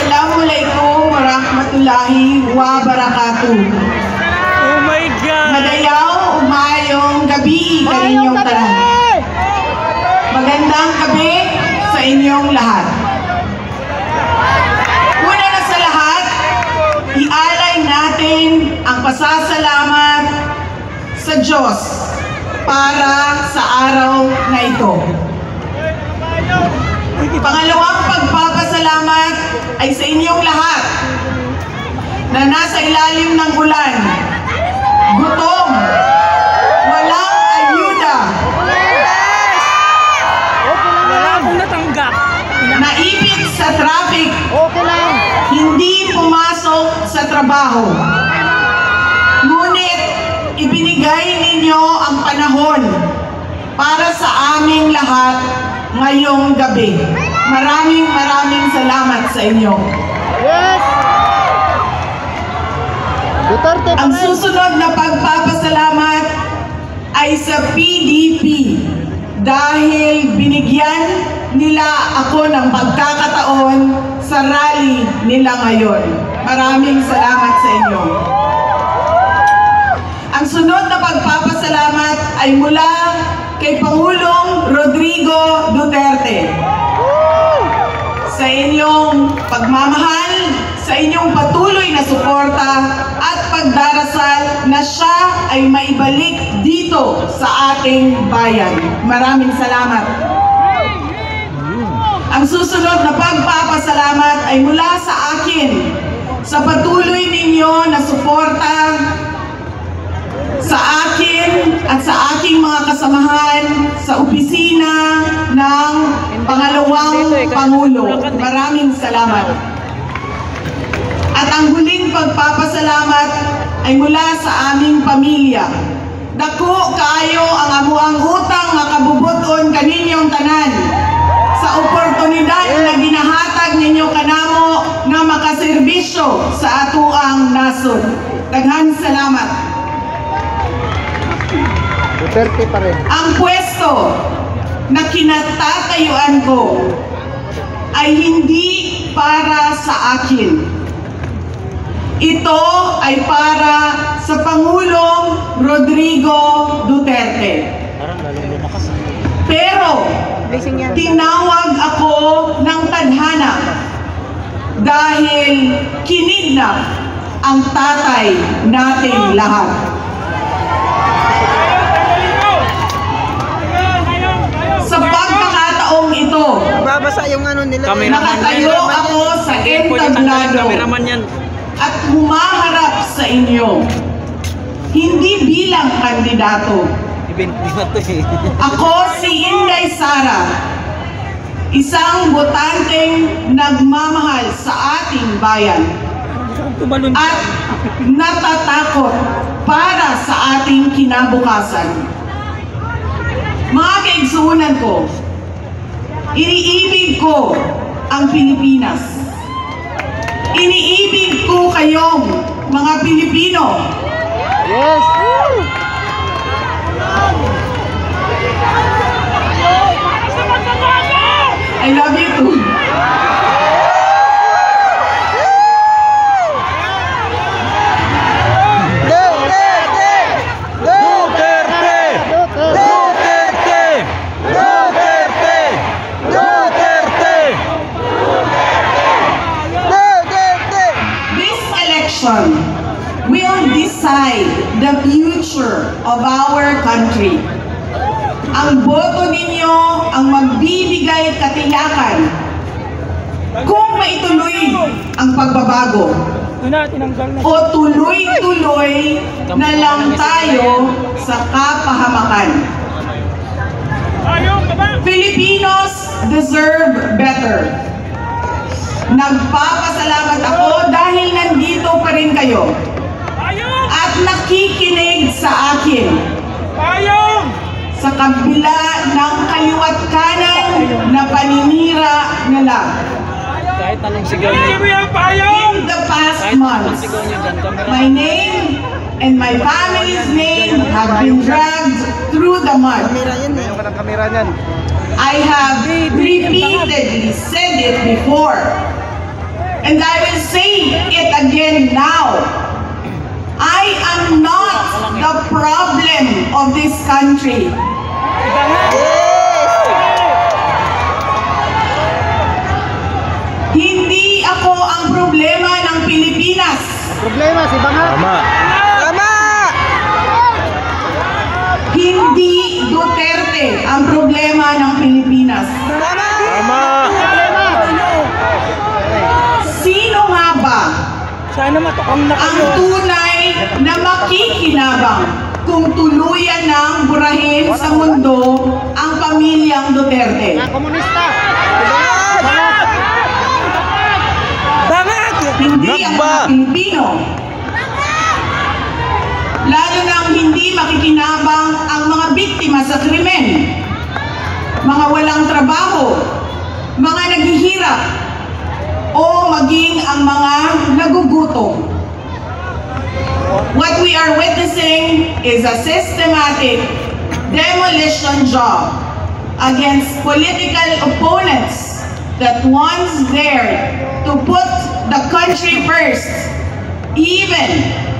Assalamualaikum warahmatullahi wabarakatuh. Oh my God! Madayaw, umayong gabi kaninyong tanan. Magandang gabi sa inyong lahat. Una na sa lahat, ialay natin ang pasasalamat sa Diyos para sa araw na ito. Pangalawang pagpapasalamat ay sa inyong lahat na nasa ilalim ng ulan, gutom, walang ayuda, Wala akong natanggap. naipit sa traffic, hindi pumasok sa trabaho. Ngunit ibinigay ninyo ang panahon para sa aming lahat ngayong gabi. Maraming salamat sa inyo. Yes! Duterte Ang susunod na pagpapasalamat ay sa PDP dahil binigyan nila ako ng pagkakataon sa rally nila ngayon. Maraming salamat sa inyo. Ang sunod na pagpapasalamat ay mula kay Pangulong Rodrigo Duterte. Sa inyong pagmamahal, sa inyong patuloy na suporta at pagdarasal na siya ay maibalik dito sa ating bayan. Maraming salamat. Ang susunod na pagpapasalamat ay mula sa akin sa patuloy ninyo na suporta sa akin at sa aking mga kasamahan sa opisina ng pangalawang Pangulo. Maraming salamat. At ang huling pagpapasalamat ay mula sa aming pamilya. Dako kaayo ang amuang utang nga kabubuton kaninyong tanan sa oportunidad na ginahatag ninyo kanamo nga makaserbisyo sa atuang nasod. Daghang salamat. Duterte pa rin. Ang pwesto na kinatatayuan ko ay hindi para sa akin. Ito ay para sa Pangulong Rodrigo Duterte. Pero tinawag ako ng tadhana dahil kinidnap ang tatay nating lahat. Sa pagkakataong ito, Babasa yung ano nila. nakatayo ako sa entablado Kameraman yan. at humaharap sa inyo. Hindi bilang kandidato. Event na to eh. Ako si Inday Sara, isang botanteng nagmamahal sa ating bayan Tumalon. at natatakot para sa ating kinabukasan. Mga kaigsuunan ko, iniibig ko ang Pilipinas. Iniibig ko kayong mga Pilipino. Yes! I love you too. Duterte! Duterte! Duterte! Duterte! Duterte! Duterte! This election will decide the future of our country. Ang boto ninyo ang magbibigay katiyakan kung maituloy ang pagbabago o tuloy-tuloy na lang tayo sa kapahamakan. Filipinos deserve better. Nagpapasalamat ako dahil nandito pa rin kayo at nakikinig sa akin sa kabila ng kaliwat kanan na paninira nila. Kahit anong sigaw niyo. In the past months, my name and my family's name have been dragged through the mud. Kamera yan eh. Yung kamera niyan. I have repeatedly said it before. And I will say it again now. I am not the problem of this country. Hindi ako ang problema ng Pilipinas. Problema si Banga. Tama. Tama. Hindi Duterte ang problema ng Pilipinas. Tama. Tama. Sino nga ba Sana matukang na ang kayo. tunay na makikinabang kung tuluyan ng burahin sa mundo ang pamilyang Duterte? Komunista. Bangag! Hindi ang mga Pilipino. Lalo nang hindi makikinabang ang mga biktima sa krimen, mga walang trabaho, mga naghihirap, o maging ang mga nagugutom. What we are witnessing is a systematic demolition job against political opponents that once dared to put the country first, even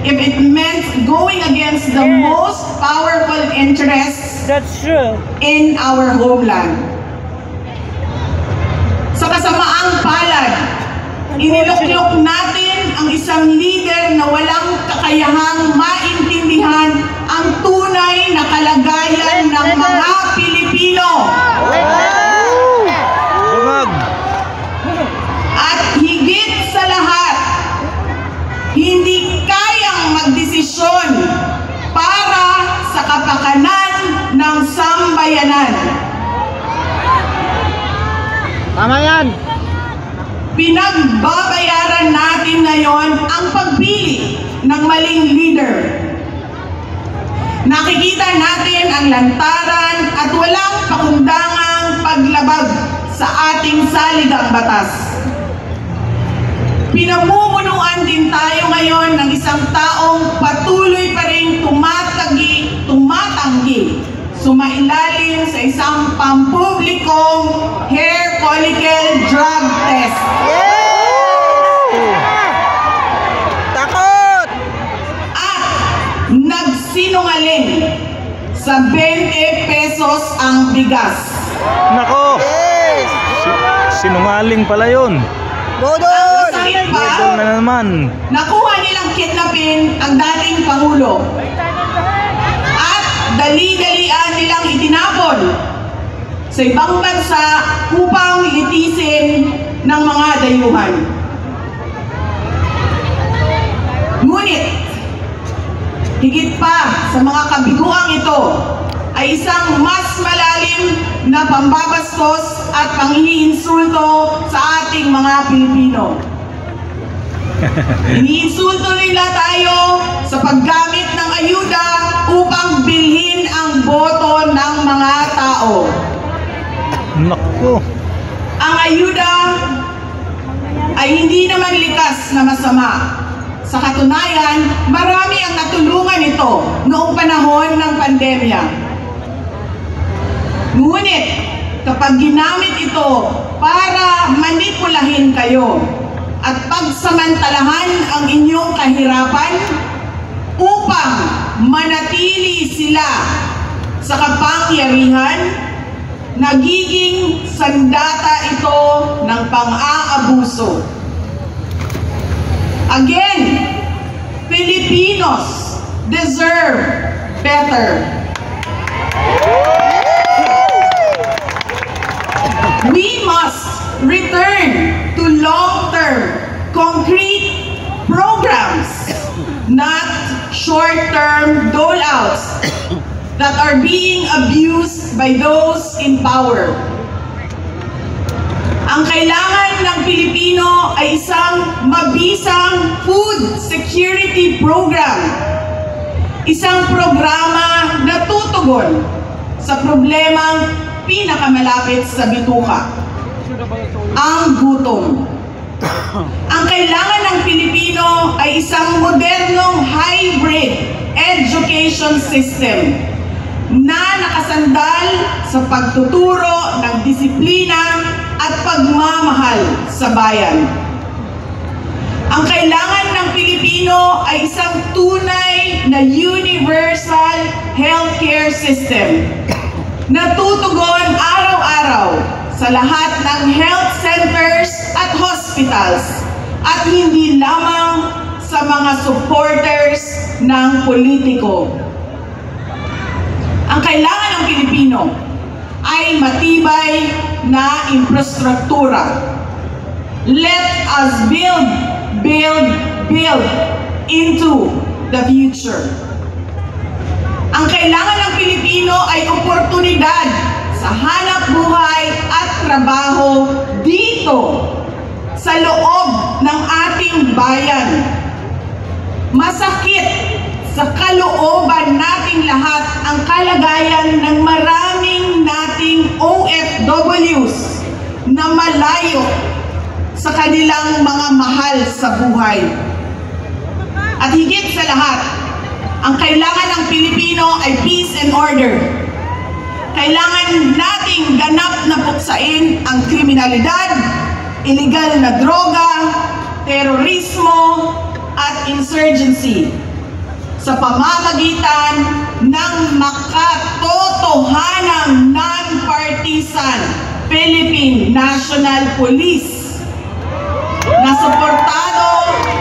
if it meant going against the most powerful interests That's true. in our homeland. Sa kasamaang palad, iniluklok natin ang isang leader na walang kakayahang maintindihan ang tunay na kalagayan ng mga Pilipino. Bangag. At higit sa lahat, hindi kayang magdesisyon para sa kapakanan ng sambayanan. Tama yan. Pinagbabayaran natin ngayon ang pagpili ng maling leader. Nakikita natin ang lantaran at walang pakundangang paglabag sa ating saligang batas. Pinamumunuan din tayo ngayon ng isang taong patuloy pa rin tumatanggi, sumailalim sa isang pampublikong hair follicle drug test. Takot! At nagsinungaling sa 20 pesos ang bigas. Nako! Sinungaling pala yun. Budol! Sakit Budol pa, na naman. nakuha nilang kidnapin ang dating Pangulo. At dali-dalian nilang itinapon sa ibang bansa upang litisin ng mga dayuhan. Ngunit, higit pa sa mga kabiguang ito, ay isang mas malalim na pambabastos at panghihinsulto sa ating mga Pilipino. Iniinsulto nila tayo sa paggamit ng ayuda upang bilhin ang boto ng mga tao. Nako! Ang ayuda ay hindi naman likas na masama. Sa katunayan, marami ang natulungan ito noong panahon ng pandemya. Ngunit, kapag ginamit ito para manipulahin kayo at pagsamantalahan ang inyong kahirapan upang manatili sila sa kapangyarihan, nagiging sandata ito ng pang-aabuso. Again, Filipinos deserve better. We must return to long-term, concrete programs, not short-term dole-outs that are being abused by those in power. Ang kailangan ng Pilipino ay isang mabisang food security program. Isang programa na tutugon sa problemang pinakamalapit sa bituka, ang gutom. Ang kailangan ng Pilipino ay isang modernong hybrid education system na nakasandal sa pagtuturo ng disiplina at pagmamahal sa bayan. Ang kailangan ng Pilipino ay isang tunay na universal healthcare system na tutugon araw-araw sa lahat ng health centers at hospitals at hindi lamang sa mga supporters ng politiko. Ang kailangan ng Pilipino ay matibay na infrastruktura. Let us build into the future. Ang kailangan ng Pilipino ay oportunidad sa hanap buhay at trabaho dito sa loob ng ating bayan. Masakit sa kalooban nating lahat ang kalagayan ng maraming nating OFWs na malayo sa kanilang mga mahal sa buhay. At higit sa lahat, ang kailangan ng Pilipino ay peace and order. Kailangan nating ganap na puksain ang kriminalidad, illegal na droga, terorismo, at insurgency sa pamamagitan ng makatotohanang non-partisan Philippine National Police na suportado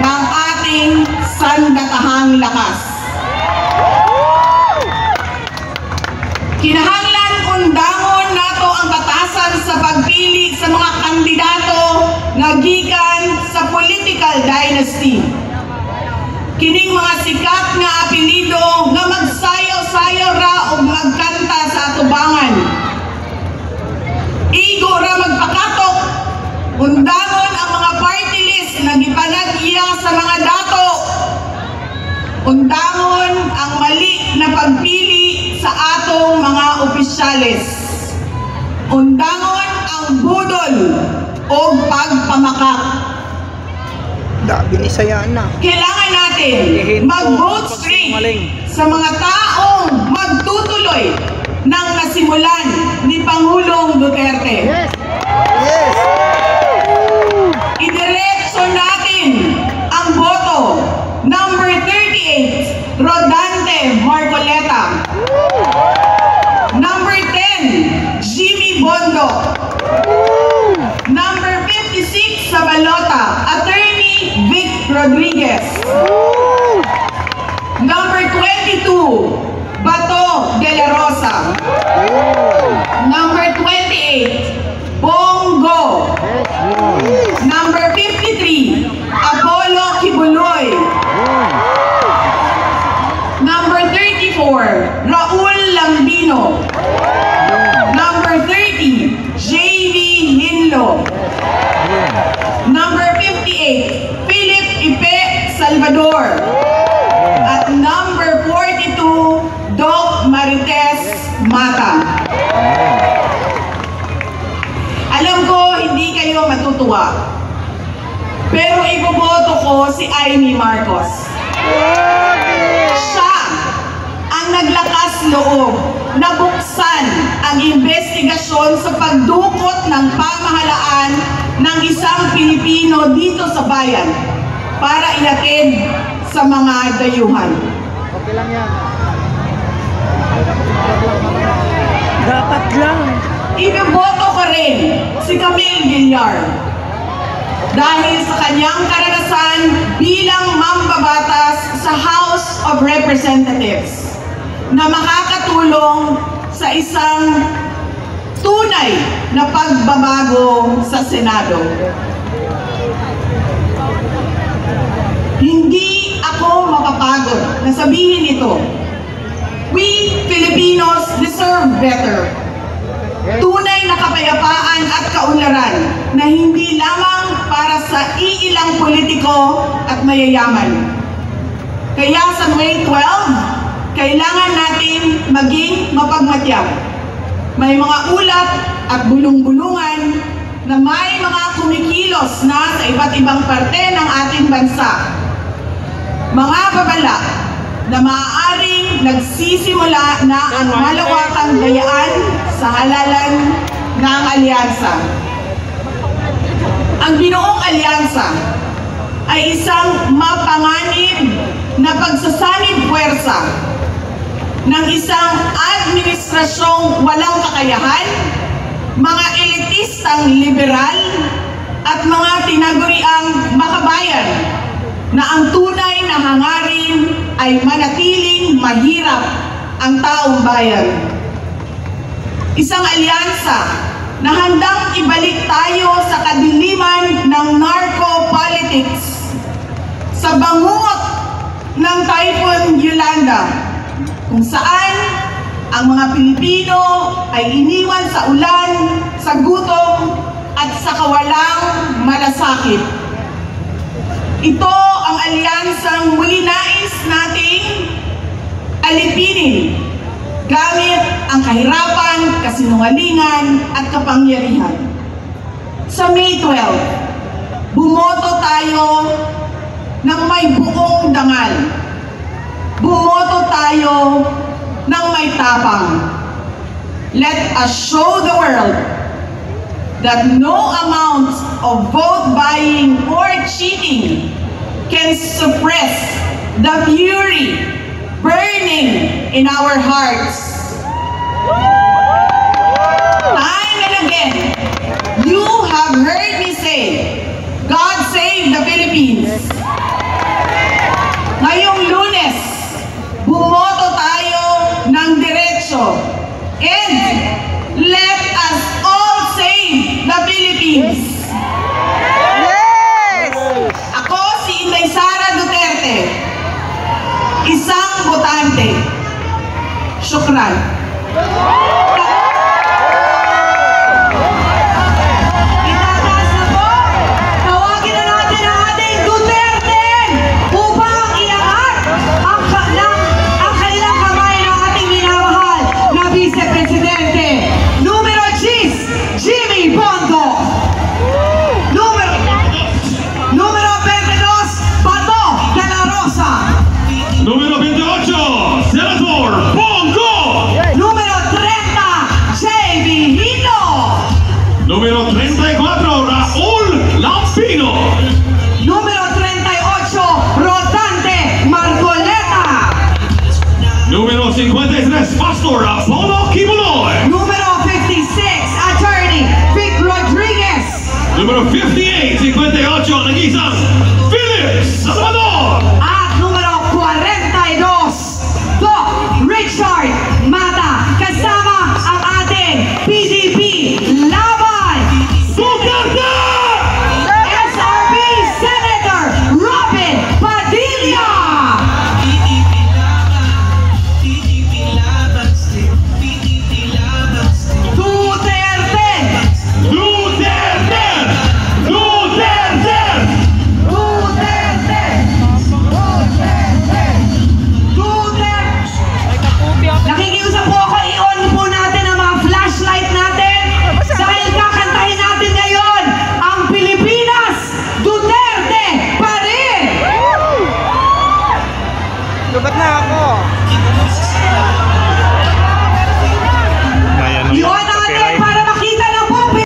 ng ating sandatahang lakas. Kinahanglan undangon nato ang batasan sa pagpili sa mga kandidato nga gikan sa political dynasty. Kining mga sikat nga apelido nga magsayaw-sayaw ra o magkanta sa atubangan. Igo ra magpakatok, undangon ang mga party list na gipanag-iya sa mga dato. Undangon ang mali na pagpili sa atong mga opisyales. Undangon ang budol o pagpamakak. Dabi ni Sayana. Kailangan natin mag-vote straight sa mga taong magtutuloy ng nasimulan ni Pangulong Duterte. Yes! Yes! Idiretso natin ang boto. Number 38, Rodante Marcoleta. Number 10, Jimmy Bondo. Number 56 sa balota, Attorney Vic Rodriguez. Number 22, Bato de la Rosa. Number 28, Bongo. Number 53, Apollo Kibuloy. Number 34, Raul Lambino. Number 30, J.V. Hinlo. Number 58, Philip Ipe Salvador. At number 42, Doc Marites Mata. Alam ko, hindi kayo matutuwa. Pero iboboto ko si Amy Marcos. Siya ang naglakas loob na buksan ang investigasyon sa pagdukot ng pamahalaan ng isang Pilipino dito sa bayan para ihatid sa mga dayuhan. Okay lang yan. Dapat lang. Iboboto ko rin si Camille Villar dahil sa kanyang karanasan bilang mambabatas sa House of Representatives na makakatulong sa isang tunay na pagbabago sa Senado. Hindi ako mapapagod na sabihin ito. We Filipinos deserve better. Tunay na kapayapaan at kaunlaran na hindi lamang para sa iilang politiko at mayayaman. Kaya sa May 12, kailangan natin maging mapagmatyag. May mga ulat at bulong-bulungan na may mga kumikilos na sa iba't ibang parte ng ating bansa. Mga babala na maaaring nagsisimula na ang malawakang dayaan sa halalan ng alyansa. Ang binuong alyansa ay isang mapanganib na pagsasanib puwersa ng isang administrasyong walang kakayahan, mga elitistang liberal, at mga tinaguriang makabayan na ang tunay na hangarin ay manatiling mahirap ang taong bayan. Isang alyansa na handang ibalik tayo sa kadiliman ng narco-politics, sa bangungot ng Typhoon Yolanda, kung saan ang mga Pilipino ay iniwan sa ulan, sa gutom, at sa kawalang malasakit. Ito ang alyansang muli nais nating alipinin gamit ang kahirapan, kasinungalingan, at kapangyarihan. Sa May 12, bumoto tayo ng may buong dangal. Bumoto tayo ng may tapang. Let us show the world that no amount of vote buying or cheating can suppress the fury burning in our hearts. Time and again, you have heard me say, God save the Philippines. Ngayong Lunes, bumoto tayo ng diretso, and let us all save the Philippines. Yes! Ako si Inday Sara Duterte, isang botante. Syukran. Itataas na po, tawagin na natin ang ating Duterte upang iangat ang kanilang kamay ng ating minamahal na Vice Presidente. Numero 10, Jimmy Bongo. Numero 22, Bato de la Rosa. Número 28, Senator Bongo. Número 30, J.B. Hino. Número 34, Raúl Lampino. Número 38, Rodante Margoleta. Número 53, Pastor Apollo Kibuloy. Número 56, Attorney Vic Rodriguez. Número 58, 58, Nagisang Philip Salvador. At número 42, Doc Richard